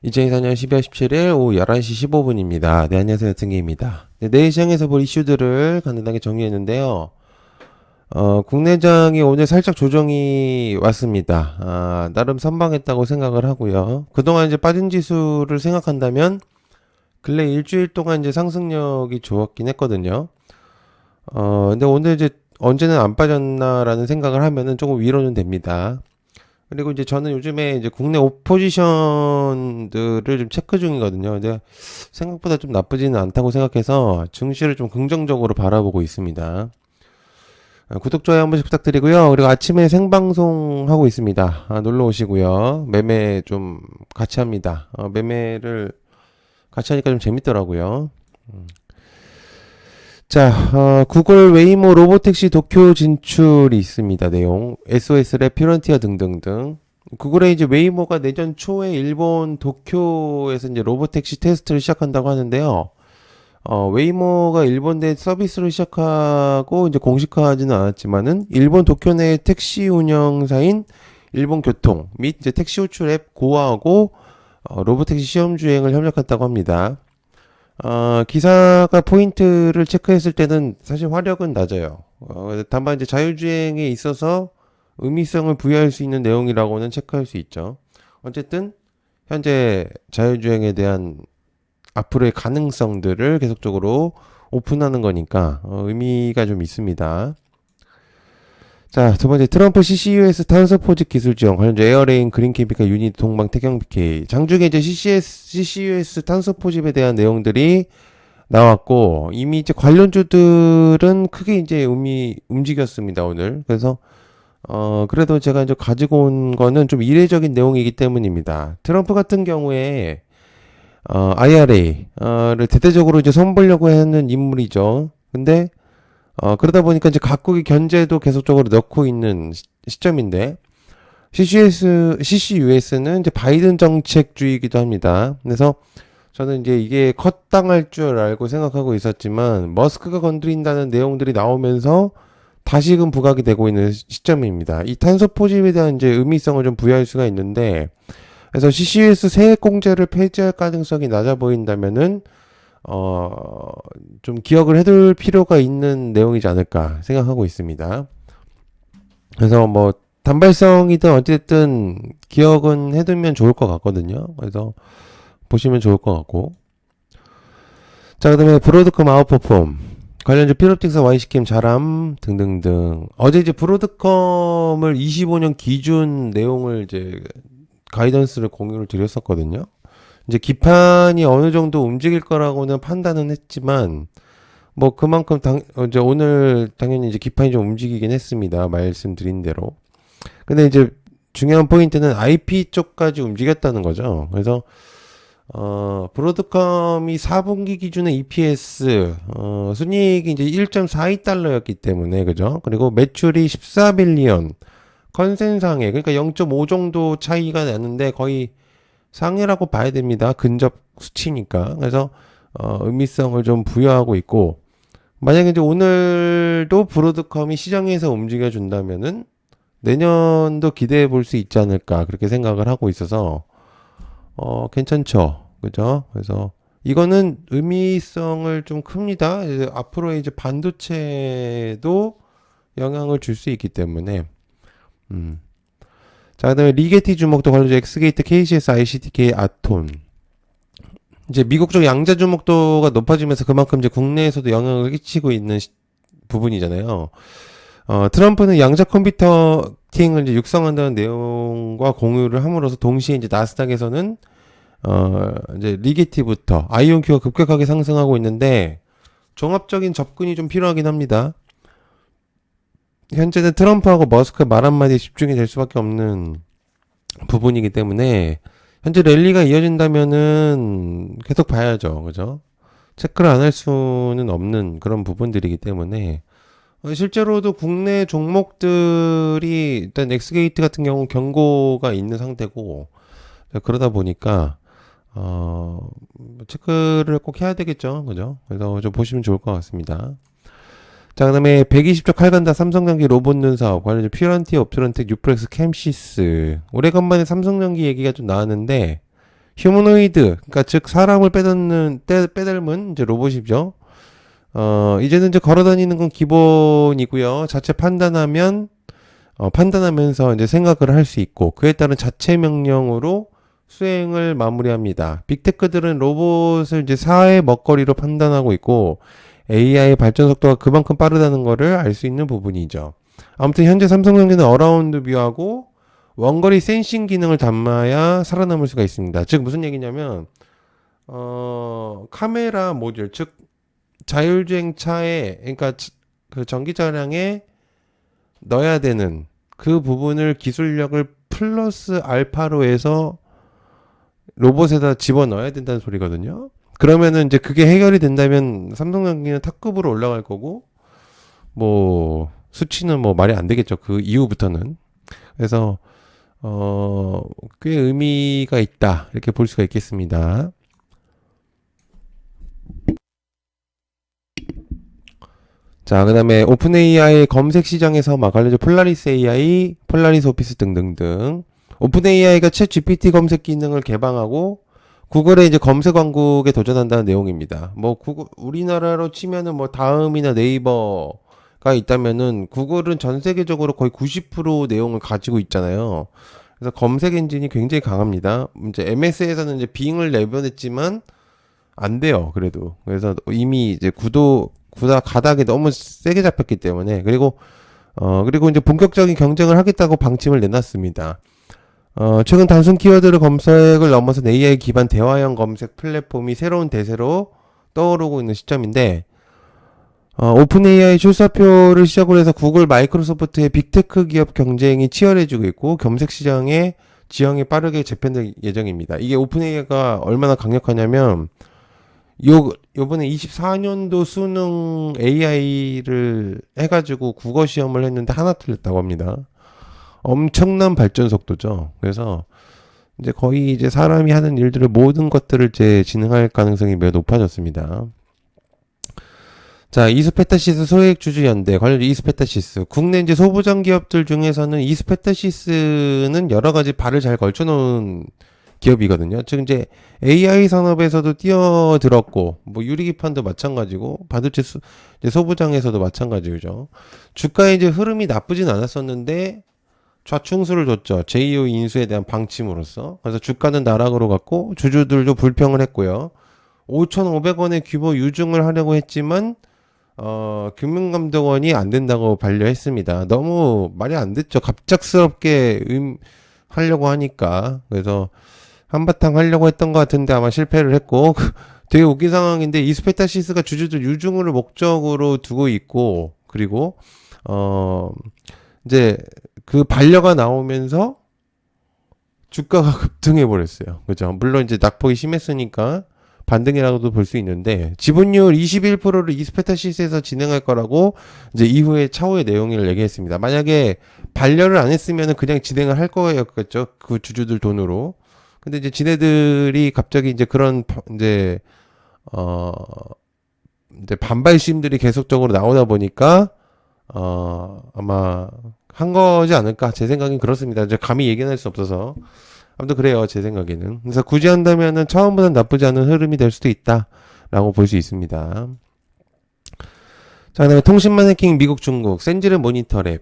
2024년 12월 17일 오후 11시 15분입니다. 네, 안녕하세요. 등기입니다. 네, 내일 시장에서 볼 이슈들을 간단하게 정리했는데요. 국내장이 오늘 살짝 조정이 왔습니다. 나름 선방했다고 생각을 하고요. 그동안 이제 빠진 지수를 생각한다면, 근래 일주일 동안 이제 상승력이 좋았긴 했거든요. 근데 오늘 이제 언제는 안 빠졌나라는 생각을 하면은 조금 위로는 됩니다. 그리고 이제 저는 요즘에 이제 국내 오포지션들을 좀 체크 중이거든요. 근데 생각보다 좀 나쁘지는 않다고 생각해서 증시를 좀 긍정적으로 바라보고 있습니다. 구독, 좋아요 한 번씩 부탁드리고요. 그리고 아침에 생방송 하고 있습니다. 놀러 오시고요. 매매 좀 같이 합니다. 매매를 같이 하니까 좀 재밌더라고요. 자, 구글 웨이모 로보택시 도쿄 진출이 있습니다. 내용. SOS랩, 퓨런티어 등등등. 구글의 이제 웨이모가 내년 초에 일본 도쿄에서 이제 로보택시 테스트를 시작한다고 하는데요. 웨이모가 일본 내 서비스를 시작하고 이제 공식화하지는 않았지만은 일본 도쿄 내 택시 운영사인 일본 교통 및 이제 택시 호출 앱 고아하고 로보택시 시험 주행을 협력했다고 합니다. 기사가 포인트를 체크했을 때는 사실 화력은 낮아요. 다만 이제 자율주행에 있어서 의미성을 부여할 수 있는 내용이라고는 체크할 수 있죠. 어쨌든 현재 자율주행에 대한 앞으로의 가능성들을 계속적으로 오픈하는 거니까 의미가 좀 있습니다. 자, 두 번째 트럼프 CCUS 탄소 포집 기술 지원 관련 에어레인 그린케미칼 유닛 동방 태경 PK 장중에 이제 CCUS 탄소 포집에 대한 내용들이 나왔고 이미 이제 관련주들은 크게 이제 움직였습니다 오늘. 그래서 그래도 제가 이제 가지고 온 거는 좀 이례적인 내용이기 때문입니다. 트럼프 같은 경우에 IRA를 대대적으로 이제 손보려고 하는 인물이죠. 근데 그러다 보니까 이제 각국의 견제도 계속적으로 넣고 있는 시점인데, CCUS는 이제 바이든 정책주의이기도 합니다. 그래서 저는 이제 이게 컷당할 줄 알고 생각하고 있었지만, 머스크가 건드린다는 내용들이 나오면서 다시금 부각이 되고 있는 시점입니다. 이 탄소 포집에 대한 이제 의미성을 좀 부여할 수가 있는데, 그래서 CCUS 세액 공제를 폐지할 가능성이 낮아 보인다면은, 좀 기억을 해둘 필요가 있는 내용이지 않을까 생각하고 있습니다. 그래서 뭐, 단발성이든 어쨌든 기억은 해두면 좋을 것 같거든요. 그래서 보시면 좋을 것 같고. 자, 그 다음에 브로드컴 아웃퍼폼. 관련주 필옵틱스 와이시킴 자람 등등등. 어제 이제 브로드컴을 25년 기준 내용을 이제 가이던스를 공유를 드렸었거든요. 이제 기판이 어느 정도 움직일 거라고는 판단은 했지만, 뭐 그만큼 이제 오늘 당연히 이제 기판이 좀 움직이긴 했습니다. 말씀드린 대로. 근데 이제 중요한 포인트는 IP 쪽까지 움직였다는 거죠. 그래서 브로드컴이 4분기 기준의 EPS 순이익이 이제 1.42달러였기 때문에 그죠? 그리고 매출이 14빌리언 컨센상에 그러니까 0.5 정도 차이가 나는데 거의 상해라고 봐야 됩니다. 근접 수치니까. 그래서 의미성을 좀 부여하고 있고 만약에 이제 오늘도 브로드컴이 시장에서 움직여 준다면은 내년도 기대해 볼 수 있지 않을까 그렇게 생각을 하고 있어서 괜찮죠. 그죠? 그래서 이거는 의미성을 좀 큽니다. 앞으로 이제 반도체도 영향을 줄 수 있기 때문에 자, 그 다음에 리게티 주목도 관련주 엑스게이트, KCS, ICTK, 아톤. 이제 미국 쪽 양자 주목도가 높아지면서 그만큼 이제 국내에서도 영향을 끼치고 있는 부분이잖아요. 트럼프는 양자 컴퓨터팅을 이제 육성한다는 내용과 공유를 함으로써 동시에 이제 나스닥에서는 이제 리게티부터 아이온큐가 급격하게 상승하고 있는데 종합적인 접근이 좀 필요하긴 합니다. 현재는 트럼프하고 머스크 말 한마디에 집중이 될 수밖에 없는 부분이기 때문에 현재 랠리가 이어진다면은 계속 봐야죠. 그죠? 체크를 안 할 수는 없는 그런 부분들이기 때문에 실제로도 국내 종목들이 일단 엑스게이트 같은 경우 경고가 있는 상태고 그러다 보니까 체크를 꼭 해야 되겠죠. 그죠? 그래서 좀 보시면 좋을 것 같습니다. 자, 그 다음에 120조 칼간다 삼성전기 로봇눈 사업 관련주 퓨런티, 옵트론텍, 유프렉스, 캠시스 오래간만에 삼성전기 얘기가 좀 나왔는데 휴머노이드, 그러니까 즉 사람을 빼닮은 이제 로봇이죠. 이제는 이제 걸어다니는 건 기본이고요. 자체 판단하면서 이제 생각을 할 수 있고, 그에 따른 자체 명령으로 수행을 마무리합니다. 빅테크들은 로봇을 이제 사회 먹거리로 판단하고 있고, AI 발전 속도가 그만큼 빠르다는 것을 알 수 있는 부분이죠. 아무튼 현재 삼성전기는 어라운드 뷰하고 원거리 센싱 기능을 담아야 살아남을 수가 있습니다. 즉 무슨 얘기냐면 카메라 모듈, 즉 자율주행차에, 그러니까 그 전기 차량에 넣어야 되는 그 부분을 기술력을 플러스 알파로 해서 로봇에다 집어 넣어야 된다는 소리거든요. 그러면은 이제 그게 해결이 된다면 삼성전기는 탑급으로 올라갈 거고, 뭐 수치는 뭐 말이 안 되겠죠. 그 이후부터는. 그래서 꽤 의미가 있다, 이렇게 볼 수가 있겠습니다. 자, 그 다음에 오픈 AI 검색 시장에서 막 알려져 폴라리스 AI, 폴라리스 오피스 등등등. 오픈 AI가 챗 GPT 검색 기능을 개방하고 구글의 이제 검색 왕국에 도전한다는 내용입니다. 뭐 구글, 우리나라로 치면은 뭐 다음이나 네이버가 있다면은 구글은 전 세계적으로 거의 90% 내용을 가지고 있잖아요. 그래서 검색 엔진이 굉장히 강합니다. 이제 MS에서는 이제 빙을 내보냈지만 안 돼요. 그래도. 그래서 이미 이제 구다 가닥이 너무 세게 잡혔기 때문에, 그리고 이제 본격적인 경쟁을 하겠다고 방침을 내놨습니다. 최근 단순 키워드를 검색을 넘어선 AI 기반 대화형 검색 플랫폼이 새로운 대세로 떠오르고 있는 시점인데, 오픈 AI 출사표를 시작으로 해서 구글, 마이크로소프트의 빅테크 기업 경쟁이 치열해지고 있고, 검색 시장의 지형이 빠르게 재편될 예정입니다. 이게 오픈 AI가 얼마나 강력하냐면, 요번에 24년도 수능 AI를 해가지고 국어 시험을 했는데 하나 틀렸다고 합니다. 엄청난 발전 속도죠. 그래서 이제 거의 이제 사람이 하는 일들을, 모든 것들을 이제 진행할 가능성이 매우 높아졌습니다. 자, 이스페타시스 소액주주연대 관련 이스페타시스, 국내 이제 소부장 기업들 중에서는 이스페타시스는 여러 가지 발을 잘 걸쳐놓은 기업이거든요. 즉 이제 AI 산업에서도 뛰어들었고, 뭐 유리기판도 마찬가지고, 반도체 이제 소부장에서도 마찬가지죠. 주가의 이제 흐름이 나쁘진 않았었는데 좌충수를 줬죠. 제2의 인수에 대한 방침으로써. 그래서 주가는 나락으로 갔고 주주들도 불평을 했고요. 5,500원의 규모 유증을 하려고 했지만 금융감독원이 안 된다고 반려했습니다. 너무 말이 안 됐죠. 갑작스럽게 하려고 하니까. 그래서 한바탕 하려고 했던 것 같은데 아마 실패를 했고, 되게 웃긴 상황인데 이스페타시스가 주주들 유증을 목적으로 두고 있고, 그리고 이제 그 반려가 나오면서 주가가 급등해 버렸어요. 그죠? 물론 이제 낙폭이 심했으니까 반등이라고도 볼 수 있는데, 지분율 21%를 이스페타시스에서 진행할 거라고 이제 이후에 차후의 내용을 얘기했습니다. 만약에 반려를 안 했으면은 그냥 진행을 할 거였겠죠. 그 주주들 돈으로. 근데 이제 지네들이 갑자기 이제 그런 이제 이제 반발심들이 계속적으로 나오다 보니까 아마 한 거지 않을까, 제 생각엔 그렇습니다. 이제 감히 얘기할 수 없어서. 아무튼 그래요, 제 생각에는. 그래서 굳이 한다면은 처음보다는 나쁘지 않은 흐름이 될 수도 있다라고 볼 수 있습니다. 자, 그다음에 통신망 해킹, 미국, 중국, 센지르 모니터랩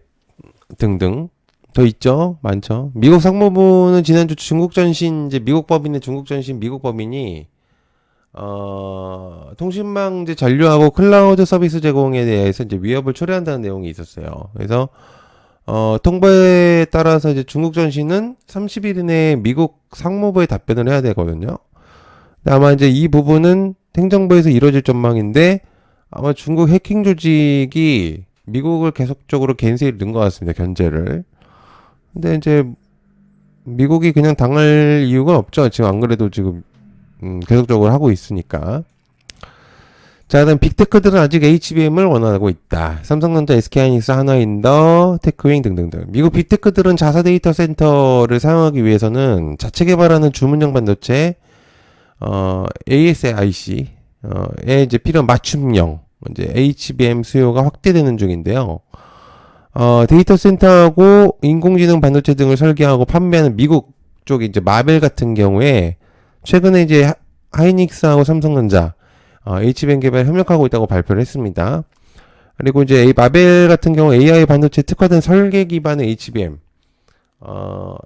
등등 더 있죠, 많죠. 미국 상무부는 지난주 중국 전신, 이제 미국 법인의 중국 전신 미국 법인이 통신망 이제 잔류하고 클라우드 서비스 제공에 대해서 이제 위협을 초래한다는 내용이 있었어요. 그래서 통보에 따라서 이제 중국 전신은 30일 이내에 미국 상무부에 답변을 해야 되거든요. 아마 이제 이 부분은 행정부에서 이루어질 전망인데, 아마 중국 해킹 조직이 미국을 계속적으로 겐세를 넣은 것 같습니다, 견제를. 근데 이제 미국이 그냥 당할 이유가 없죠. 지금 안 그래도 지금 계속적으로 하고 있으니까. 자, 그다음 빅테크들은 아직 HBM을 원하고 있다. 삼성전자, SK하이닉스, 하나인더, 테크윙 등등등. 미국 빅테크들은 자사 데이터 센터를 사용하기 위해서는 자체 개발하는 주문형 반도체 ASIC에 이제 필요한 맞춤형 이제 HBM 수요가 확대되는 중인데요. 데이터 센터하고 인공지능 반도체 등을 설계하고 판매하는 미국 쪽이 이제 마벨 같은 경우에 최근에 이제 하이닉스하고 삼성전자 HBM 개발 협력하고 있다고 발표를 했습니다. 그리고 이제 마벨 같은 경우 AI 반도체 특화된 설계 기반의 HBM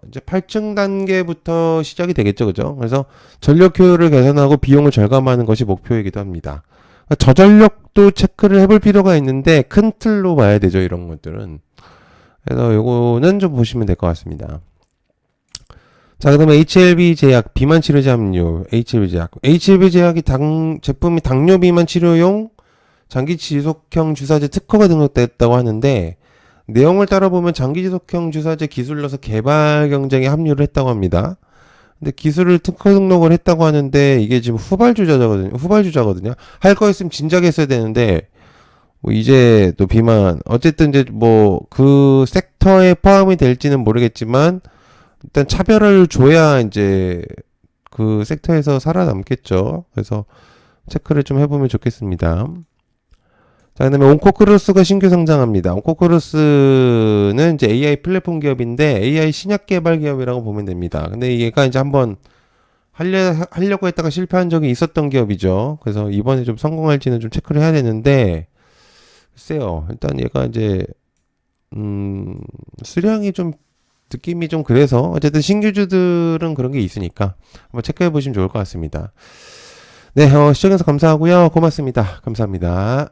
이제 8층 단계부터 시작이 되겠죠, 그죠? 그래서 전력 효율을 개선하고 비용을 절감하는 것이 목표이기도 합니다. 저전력도 체크를 해볼 필요가 있는데 큰 틀로 봐야 되죠, 이런 것들은. 그래서 요거는 좀 보시면 될 것 같습니다. 자, 그다음에 HLB 제약 비만 치료제 함유, HLB 제약. HLB 제약이 제품이 당뇨 비만 치료용 장기 지속형 주사제 특허가 등록됐다고 하는데 내용을 따라보면 장기 지속형 주사제 기술로서 개발 경쟁에 합류를 했다고 합니다. 근데 기술을 특허 등록을 했다고 하는데 이게 지금 후발주자거든요. 할 거였으면 진작에 했어야 되는데 뭐 이제 또 비만 어쨌든 이제 뭐 그 섹터에 포함이 될지는 모르겠지만 일단 차별을 줘야 이제 그 섹터에서 살아남겠죠. 그래서 체크를 좀 해보면 좋겠습니다. 자, 그 다음에 온코크로스가 신규 성장합니다. 온코크로스는 이제 AI 플랫폼 기업인데 AI 신약 개발 기업이라고 보면 됩니다. 근데 얘가 이제 한번 하려고 했다가 실패한 적이 있었던 기업이죠. 그래서 이번에 좀 성공할지는 좀 체크를 해야 되는데, 글쎄요. 일단 얘가 이제, 수량이 좀, 느낌이 좀 그래서, 어쨌든 신규주들은 그런 게 있으니까, 한번 체크해 보시면 좋을 것 같습니다. 네, 시청해주셔서 감사하고요. 고맙습니다. 감사합니다.